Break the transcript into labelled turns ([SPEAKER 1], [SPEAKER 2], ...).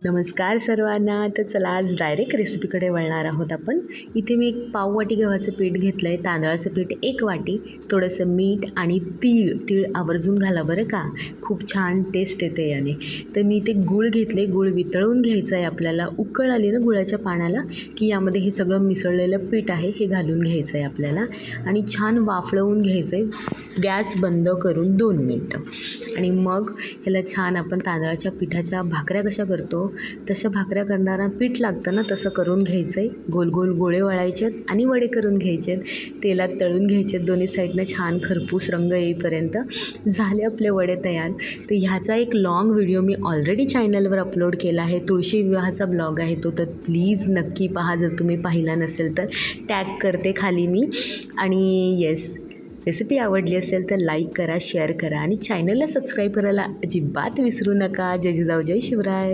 [SPEAKER 1] नमस्कार सर्वांना. तर चला आज डायरेक्ट रेसिपीकडे वळणार आहोत आपण. इथे मी एक पाववाटी गव्हाचं पीठ घेतलं आहे, तांदळाचं पीठ 1 वाटी, थोडंसं मीठ आणि तीळ आवर्जून घाला बरं का, खूप छान टेस्ट येते याने. तर मी इथे गूळ घेतले, गूळ वितळून घ्यायचं आहे आपल्याला. उकळ आली ना गुळाच्या पाण्याला की यामध्ये हे सगळं मिसळलेलं पीठ आहे हे घालून घ्यायचं आहे आपल्याला आणि छान वाफळवून घ्यायचं आहे, गॅस बंद करून 2 मिनटं. आणि मग ह्याला छान आपण तांदळाच्या पिठाच्या भाकऱ्या कशा करतो तशा भाकऱ्या करणारा पीठ लागतं ना, तसं करून घ्यायचं आहे. गोल गोल गोळे वळायचे आहेत आणि वडे करून घ्यायचे आहेत, तेलात तळून घ्यायचे आहेत दोन्ही साईडनं छान खरपूस रंग येईपर्यंत. झाले आपले वडे तयार. तर ह्याचा एक लॉंग व्हिडिओ मी ऑलरेडी चॅनलवर अपलोड केला आहे, तुळशी विवाहाचा ब्लॉग आहे तो, तर प्लीज नक्की पहा जर तुम्ही पाहिला नसेल तर. टॅग करते खाली मी. आणि येस, रेसिपी आवडली असेल तर लाईक करा, शेअर करा आणि चॅनलला सबस्क्राईब करायला अजिबात विसरू नका. जय जिजाऊ, जय शिवराय.